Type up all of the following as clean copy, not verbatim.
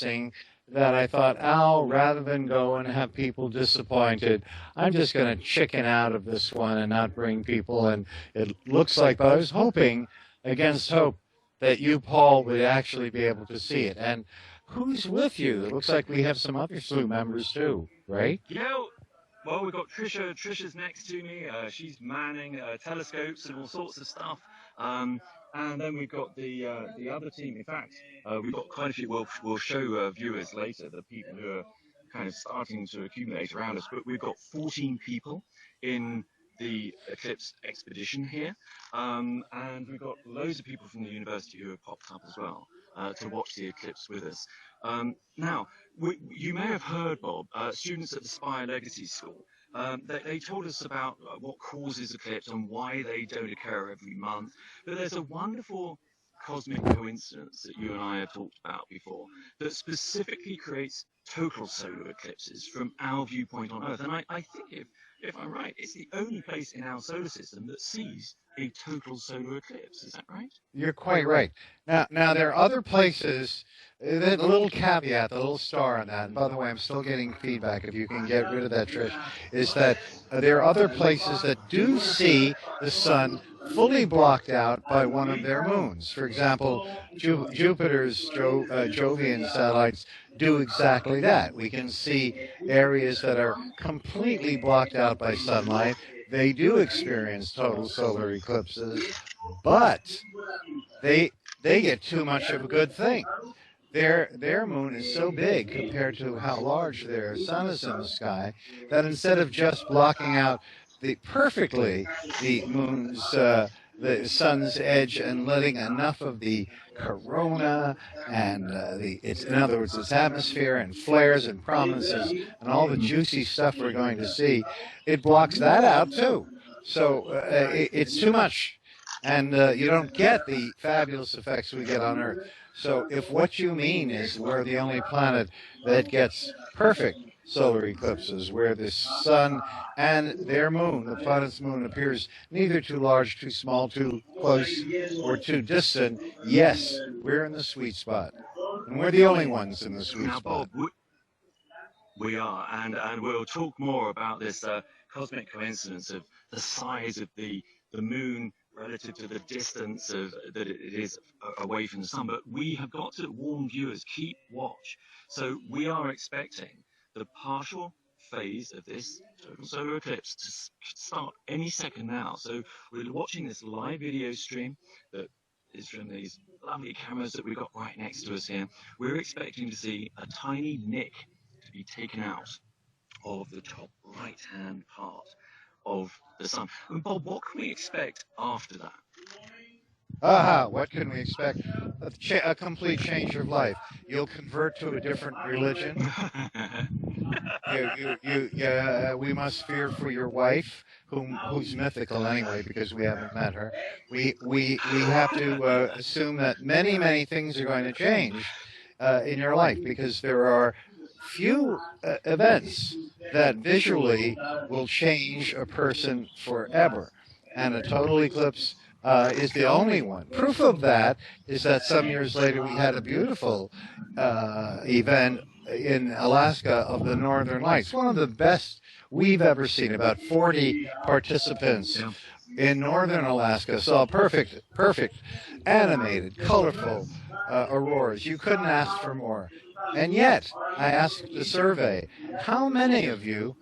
embarrassing that I thought, oh, rather than go and have people disappointed, I'm just going to chicken out of this one and not bring people. And it looks like, but I was hoping against hope that you, Paul, would actually be able to see it. And who's with you? It looks like we have some other SLU members too, right? Yeah, well, we've got Trisha. Trisha's next to me. She's manning telescopes and all sorts of stuff. And then we've got the other team. In fact, we've got quite a few. We'll show viewers later the people who are kind of starting to accumulate around us. But we've got 14 people in the Eclipse expedition here, and we've got loads of people from the university who have popped up as well to watch the eclipse with us. Now, you may have heard, Bob, students at the Spire Legacy School, they told us about what causes eclipse and why they don't occur every month. But there's a wonderful cosmic coincidence that you and I have talked about before that specifically creates total solar eclipses from our viewpoint on Earth. And I think if I'm right, it's the only place in our solar system that sees a total solar eclipse. Is that right? You're quite right. Now there are other places. The little caveat, the little star on that. And by the way, I'm still getting feedback. If you can get rid of that, Trish, is that there are other places that do see the sun fully blocked out by one of their moons. For example, Jupiter's Jovian satellites do exactly that. We can see areas that are completely blocked out by sunlight. They do experience total solar eclipses, but they get too much of a good thing. Their moon is so big compared to how large their sun is in the sky that instead of just blocking out perfectly the moon's the sun's edge and letting enough of the corona and in other words, its atmosphere and flares and prominences and all the juicy stuff we're going to see, it blocks that out too. So it's too much, and you don't get the fabulous effects we get on Earth. So if what you mean is we're the only planet that gets perfect solar eclipses, where the sun and their moon, the planet's moon, appears neither too large, too small, too close, or too distant, yes, we're in the sweet spot. And we're the only ones in the sweet Now, spot. Bob, we are, and we'll talk more about this cosmic coincidence of the size of the moon relative to the distance that it is away from the sun. But we have got to warn viewers, keep watch. So we are expecting the partial phase of this total solar eclipse to start any second now. So we're watching this live video stream that is from these lovely cameras that we've got right next to us here. We're expecting to see a tiny nick to be taken out of the top right-hand part of the sun. And Bob, what can we expect after that? What can we expect? A complete change of life. You'll convert to a different religion. We must fear for your wife, who's mythical anyway, because we haven't met her. We have to assume that many things are going to change in your life, because there are few events that visually will change a person forever, and a total eclipse is the only one. Proof of that is that some years later we had a beautiful event in Alaska of the Northern Lights, one of the best we've ever seen. About 40 participants in Northern Alaska saw perfect, animated, colorful auroras. You couldn't ask for more. And yet, I asked the survey, how many of you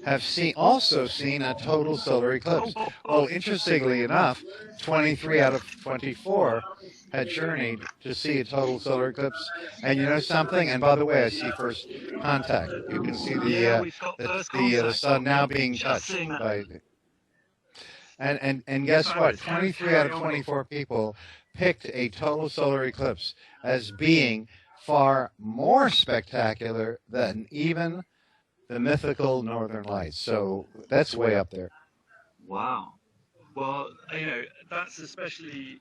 have also seen a total solar eclipse? Well, interestingly enough, 23 out of 24 had journeyed to see a total solar eclipse. And you know something? And by the way, I see first contact. You can see the sun now being touched by and guess what? 23 out of 24 people picked a total solar eclipse as being far more spectacular than even the mythical Northern Lights. So that's way up there. Wow. Well, that's especially,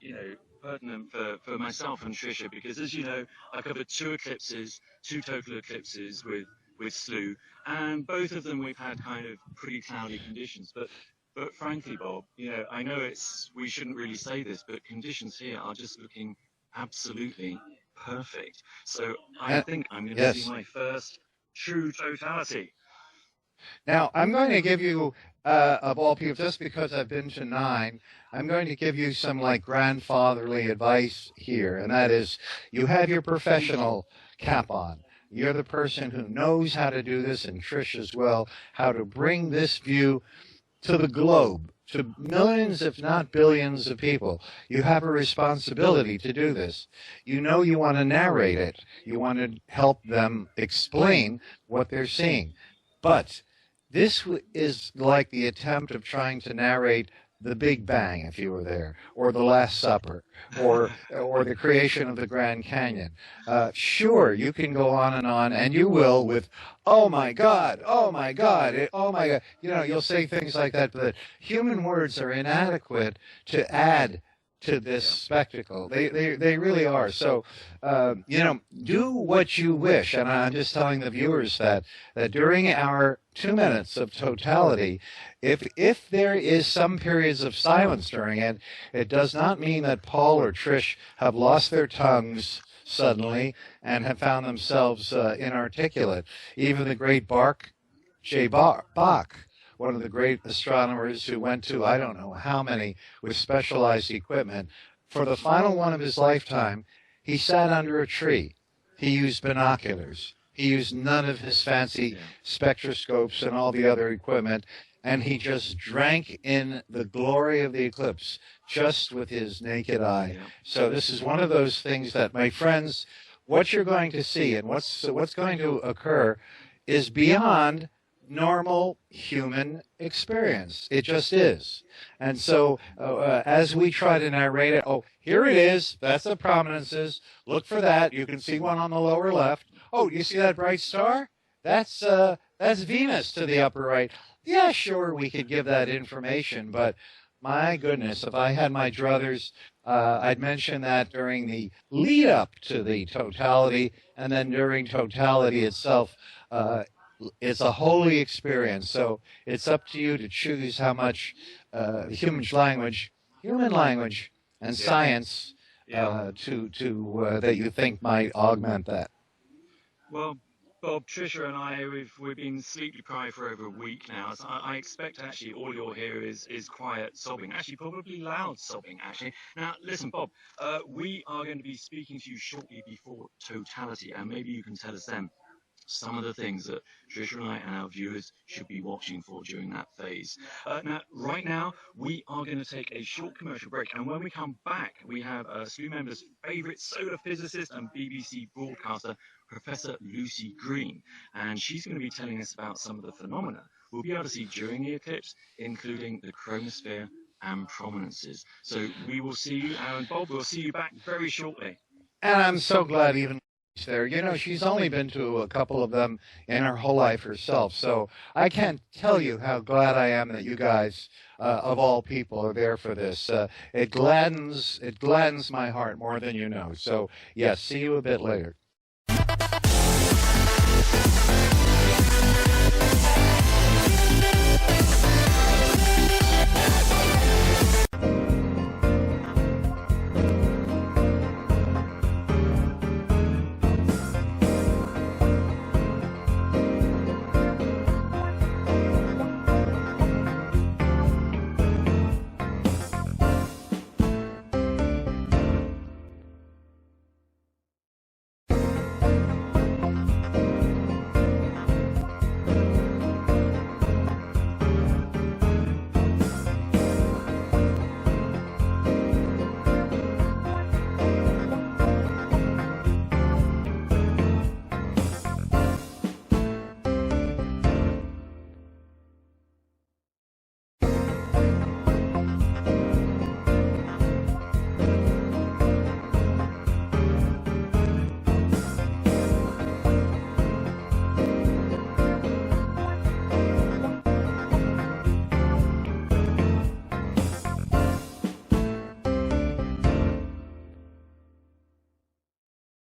pertinent for myself and Trisha, because as you know, I covered two total eclipses with SLU, and both of them we've had kind of pretty cloudy conditions. But frankly, Bob, I know we shouldn't really say this, but conditions here are just looking absolutely perfect. So I And, think I'm going to see yes. my first true totality. Now, I'm going to give you, of all people, just because I've been to 9, I'm going to give you some like grandfatherly advice here, and that is you have your professional cap on. You're the person who knows how to do this, and Trish as well, how to bring this view to the globe, to millions, if not billions of people. You have a responsibility to do this. You know you want to narrate it. You want to help them explain what they're seeing. But this is like the attempt of trying to narrate the Big Bang, if you were there, or the Last Supper, or the creation of the Grand Canyon. Sure, you can go on, and you will with, oh my God, oh my God, oh my God. You know, you'll say things like that, but human words are inadequate to add to this spectacle. They really are. So, do what you wish. And I'm just telling the viewers that during our 2 minutes of totality, if there is some periods of silence during it, it does not mean that Paul or Trish have lost their tongues suddenly and have found themselves inarticulate. Even the great Bach, one of the great astronomers who went to I don't know how many with specialized equipment, for the final one of his lifetime, he sat under a tree. He used binoculars. He used none of his fancy spectroscopes and all the other equipment, and he just drank in the glory of the eclipse just with his naked eye. So this is one of those things that, my friends, what you're going to see and what's going to occur is beyond normal human experience. It just is. And so as we try to narrate it, oh, here it is. That's the prominences. Look for that. You can see one on the lower left. Oh, you see that bright star? That's Venus to the upper right. Yeah, sure, we could give that information, but my goodness, if I had my druthers, I'd mention that during the lead up to the totality, and then during totality itself. It's a holy experience, so it's up to you to choose how much human language, and science that you think might augment that. Well, Bob, Trisha, and I, we've been sleep deprived for over a week now. So I expect actually all you'll hear is quiet sobbing, actually probably loud sobbing. Actually, now listen, Bob, we are going to be speaking to you shortly before totality, and maybe you can tell us then some of the things that Trisha and I and our viewers should be watching for during that phase. Right now, we are going to take a short commercial break, and when we come back, we have Slew Member's favourite solar physicist and BBC broadcaster, Professor Lucy Green, and she's going to be telling us about some of the phenomena we'll be able to see during the eclipse, including the chromosphere and prominences. So we will see you, and Bob, we'll see you back very shortly. And I'm so glad even there. You know, she's only been to a couple of them in her whole life herself. So I can't tell you how glad I am that you guys, of all people, are there for this. It gladdens my heart more than you know. So yes, see you a bit later.